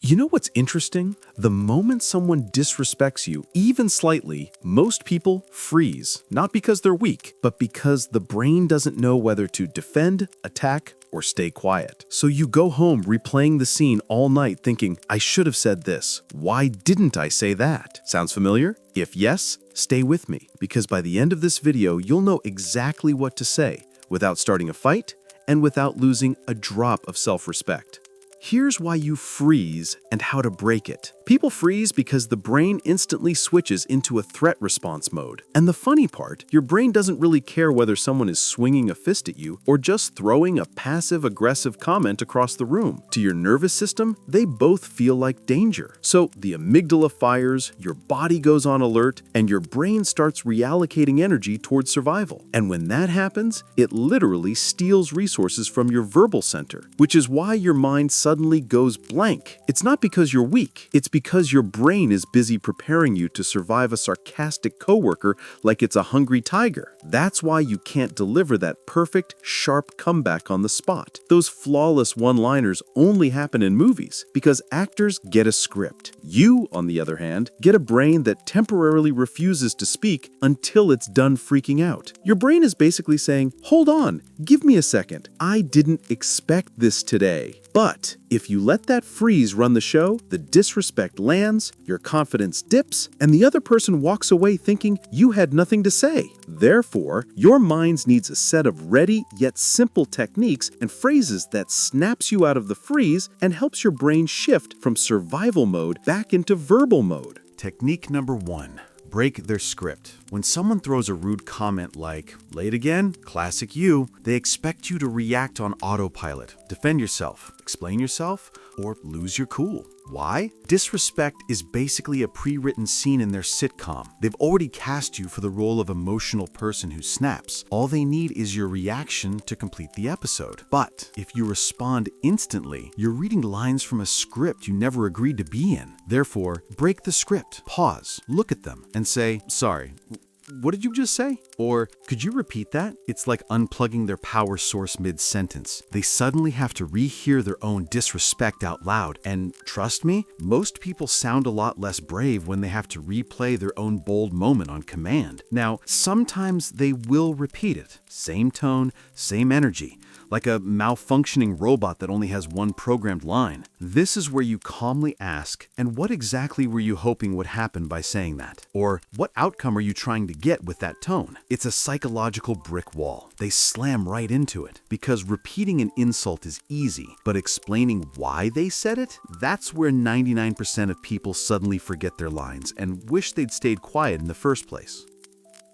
You know what's interesting? The moment someone disrespects you, even slightly, most people freeze. Not because they're weak, but because the brain doesn't know whether to defend, attack, or stay quiet. So you go home replaying the scene all night thinking, I should have said this. Why didn't I say that? Sounds familiar? If yes, stay with me, because by the end of this video, you'll know exactly what to say without starting a fight and without losing a drop of self-respect. Here's why you freeze and how to break it. People freeze because the brain instantly switches into a threat response mode. And the funny part, your brain doesn't really care whether someone is swinging a fist at you or just throwing a passive-aggressive comment across the room. To your nervous system, they both feel like danger. So the amygdala fires, your body goes on alert, and your brain starts reallocating energy towards survival. And when that happens, it literally steals resources from your verbal center, which is why your mind suddenly goes blank. It's not because you're weak, it's because your brain is busy preparing you to survive a sarcastic coworker like it's a hungry tiger. That's why you can't deliver that perfect, sharp comeback on the spot. Those flawless one-liners only happen in movies because actors get a script. You, on the other hand, get a brain that temporarily refuses to speak until it's done freaking out. Your brain is basically saying, hold on, give me a second. I didn't expect this today. But if you let that freeze run the show, the disrespect lands, your confidence dips, and the other person walks away thinking you had nothing to say. Therefore, your mind needs a set of ready yet simple techniques and phrases that snaps you out of the freeze and helps your brain shift from survival mode back into verbal mode. Technique number 1. Break their script. When someone throws a rude comment like, late again, classic you, they expect you to react on autopilot, defend yourself, explain yourself, or lose your cool. Why? Disrespect is basically a pre-written scene in their sitcom. They've already cast you for the role of emotional person who snaps. All they need is your reaction to complete the episode. But if you respond instantly, you're reading lines from a script you never agreed to be in. Therefore, break the script, pause, look at them, and say, sorry, what did you just say? Or, could you repeat that? It's like unplugging their power source mid-sentence. They suddenly have to rehear their own disrespect out loud. And trust me, most people sound a lot less brave when they have to replay their own bold moment on command. Now, sometimes they will repeat it. Same tone, same energy. Like a malfunctioning robot that only has one programmed line. This is where you calmly ask, and what exactly were you hoping would happen by saying that? Or what outcome are you trying to get with that tone? It's a psychological brick wall. They slam right into it. Because repeating an insult is easy, but explaining why they said it, that's where 99% of people suddenly forget their lines and wish they'd stayed quiet in the first place.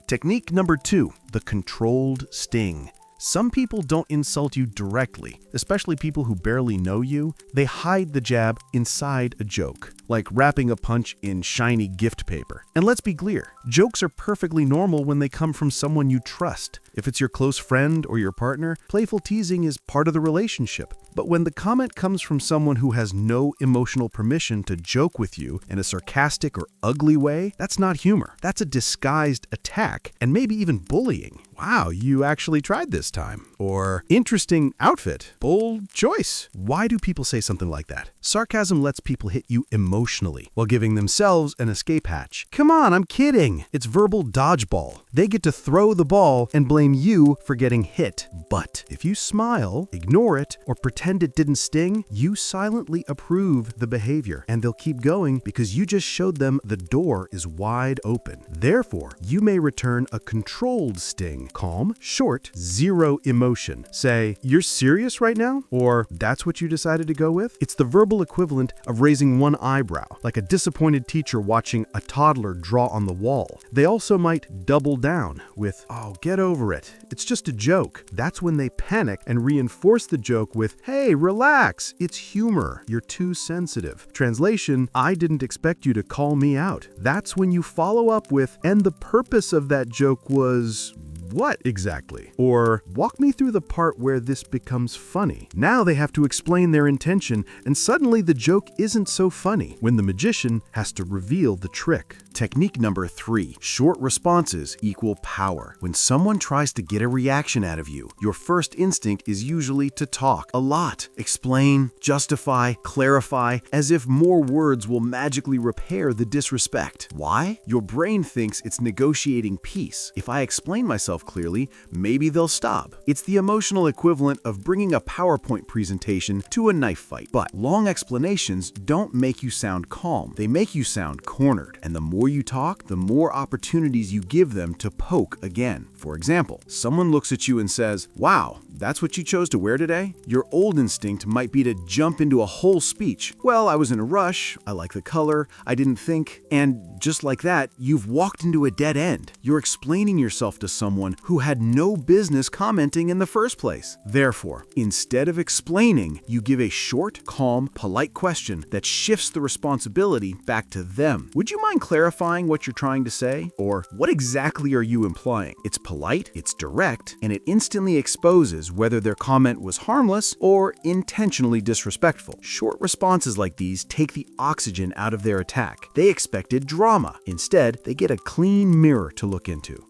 Technique number 2, the controlled sting. Some people don't insult you directly, especially people who barely know you. They hide the jab inside a joke, like wrapping a punch in shiny gift paper. And let's be clear, jokes are perfectly normal when they come from someone you trust. If it's your close friend or your partner, playful teasing is part of the relationship. But when the comment comes from someone who has no emotional permission to joke with you in a sarcastic or ugly way, that's not humor. That's a disguised attack and maybe even bullying. Wow, you actually tried this time. Or interesting outfit, bold choice. Why do people say something like that? Sarcasm lets people hit you emotionally while giving themselves an escape hatch. Come on, I'm kidding. It's verbal dodgeball. They get to throw the ball and blame you for getting hit. But if you smile, ignore it, or pretend it didn't sting, you silently approve the behavior, and they'll keep going because you just showed them the door is wide open. Therefore, you may return a controlled sting. Calm, short, zero emotion. Say, you're serious right now? Or that's what you decided to go with? It's the verbal equivalent of raising one eyebrow, like a disappointed teacher watching a toddler draw on the wall. They also might double down with, oh, get over it. It's just a joke. That's when they panic and reinforce the joke with, hey, relax. It's humor. You're too sensitive. Translation, I didn't expect you to call me out. That's when you follow up with, and the purpose of that joke was what exactly? Or walk me through the part where this becomes funny. Now they have to explain their intention, and suddenly the joke isn't so funny when the magician has to reveal the trick. Technique number 3, short responses equal power. When someone tries to get a reaction out of you, your first instinct is usually to talk a lot. Explain, justify, clarify, as if more words will magically repair the disrespect. Why? Your brain thinks it's negotiating peace. If I explain myself clearly, maybe they'll stop. It's the emotional equivalent of bringing a PowerPoint presentation to a knife fight. But long explanations don't make you sound calm. They make you sound cornered. And the more you talk, the more opportunities you give them to poke again. For example, someone looks at you and says, "Wow, that's what you chose to wear today?" Your old instinct might be to jump into a whole speech. "Well, I was in a rush, I like the color, I didn't think," and just like that, you've walked into a dead end. You're explaining yourself to someone who had no business commenting in the first place. Therefore, instead of explaining, you give a short, calm, polite question that shifts the responsibility back to them. "Would you mind clarifying what you're trying to say?" Or, "What exactly are you implying?" It's polite, it's direct, and it instantly exposes whether their comment was harmless or intentionally disrespectful. Short responses like these take the oxygen out of their attack. They expected drama. Instead, they get a clean mirror to look into.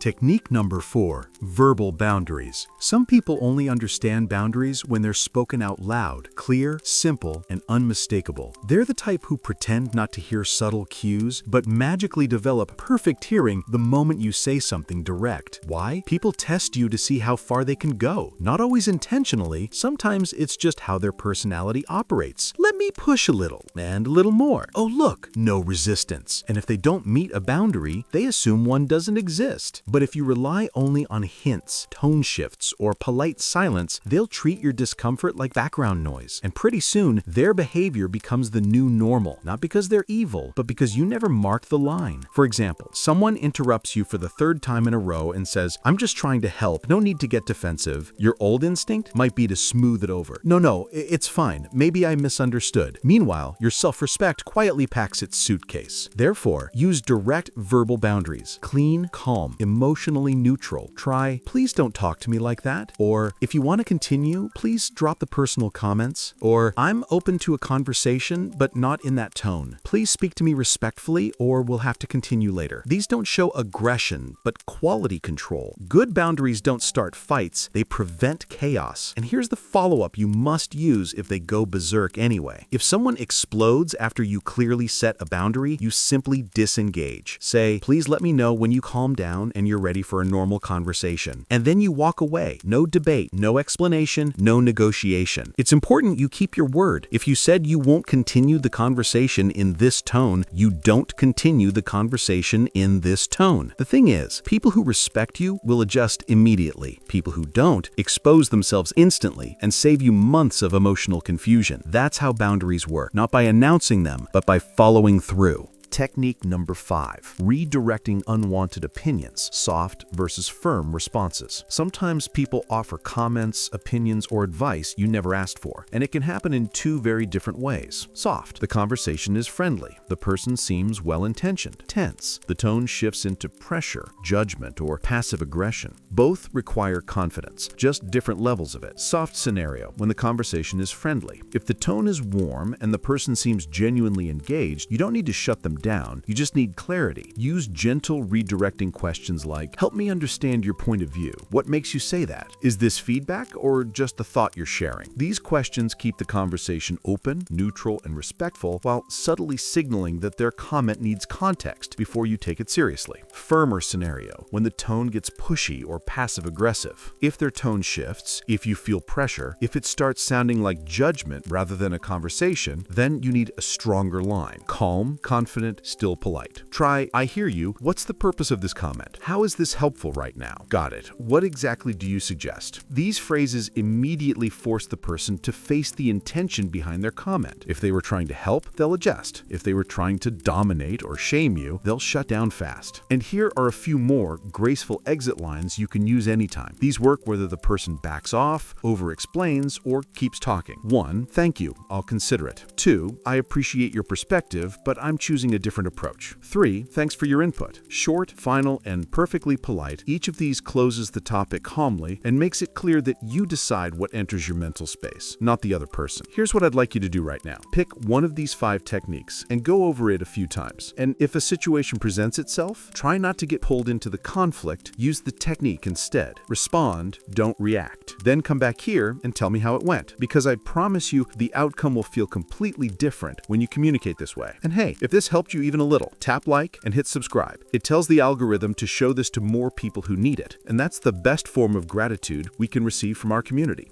Technique number 4, verbal boundaries. Some people only understand boundaries when they're spoken out loud, clear, simple, and unmistakable. They're the type who pretend not to hear subtle cues, but magically develop perfect hearing the moment you say something direct. Why? People test you to see how far they can go. Not always intentionally, sometimes it's just how their personality operates. Let me push a little, and a little more. Oh look, no resistance. And if they don't meet a boundary, they assume one doesn't exist. But if you rely only on hints, tone shifts, or polite silence, they'll treat your discomfort like background noise. And pretty soon, their behavior becomes the new normal, not because they're evil, but because you never marked the line. For example, someone interrupts you for the 3rd time in a row and says, "I'm just trying to help, no need to get defensive." Your old instinct might be to smooth it over. No, it's fine. Maybe I misunderstood. Meanwhile, your self-respect quietly packs its suitcase. Therefore, use direct verbal boundaries. Clean, calm, emotionally neutral. Try, "Please don't talk to me like that." Or, "If you want to continue, please drop the personal comments." Or, "I'm open to a conversation, but not in that tone. Please speak to me respectfully or we'll have to continue later." These don't show aggression, but quality control. Good boundaries don't start fights, they prevent chaos. And here's the follow-up you must use if they go berserk anyway. If someone explodes after you clearly set a boundary, you simply disengage. Say, "Please let me know when you calm down and you're ready for a normal conversation." And then you walk away. No debate, no explanation, no negotiation. It's important you keep your word. If you said you won't continue the conversation in this tone, you don't continue the conversation in this tone. The thing is, people who respect you will adjust immediately. People who don't expose themselves instantly and save you months of emotional confusion. That's how boundaries work, not by announcing them, but by following through. Technique number 5, redirecting unwanted opinions, soft versus firm responses. Sometimes people offer comments, opinions, or advice you never asked for, and it can happen in 2 very different ways. Soft, the conversation is friendly, the person seems well-intentioned. Tense, the tone shifts into pressure, judgment, or passive aggression. Both require confidence, just different levels of it. Soft scenario, when the conversation is friendly. If the tone is warm and the person seems genuinely engaged, you don't need to shut them down, you just need clarity. Use gentle redirecting questions like, "Help me understand your point of view. What makes you say that? Is this feedback or just a thought you're sharing?" These questions keep the conversation open, neutral, and respectful while subtly signaling that their comment needs context before you take it seriously. Firmer scenario, when the tone gets pushy or passive-aggressive. If their tone shifts, if you feel pressure, if it starts sounding like judgment rather than a conversation, then you need a stronger line. Calm, confident, still polite. Try, "I hear you. What's the purpose of this comment? How is this helpful right now? Got it. What exactly do you suggest?" These phrases immediately force the person to face the intention behind their comment. If they were trying to help, they'll adjust. If they were trying to dominate or shame you, they'll shut down fast. And here are a few more graceful exit lines you can use anytime. These work whether the person backs off, over-explains, or keeps talking. 1. "Thank you. I'll consider it." 2. "I appreciate your perspective, but I'm choosing a different approach. 3. Thanks for your input. Short, final, and perfectly polite, each of these closes the topic calmly and makes it clear that you decide what enters your mental space, not the other person. Here's what I'd like you to do right now. Pick one of these 5 techniques and go over it a few times. And if a situation presents itself, try not to get pulled into the conflict. Use the technique instead. Respond, don't react. Then come back here and tell me how it went, because I promise you the outcome will feel completely different when you communicate this way. And hey, if this helped you even a little, tap like and hit subscribe. It tells the algorithm to show this to more people who need it, and that's the best form of gratitude we can receive from our community.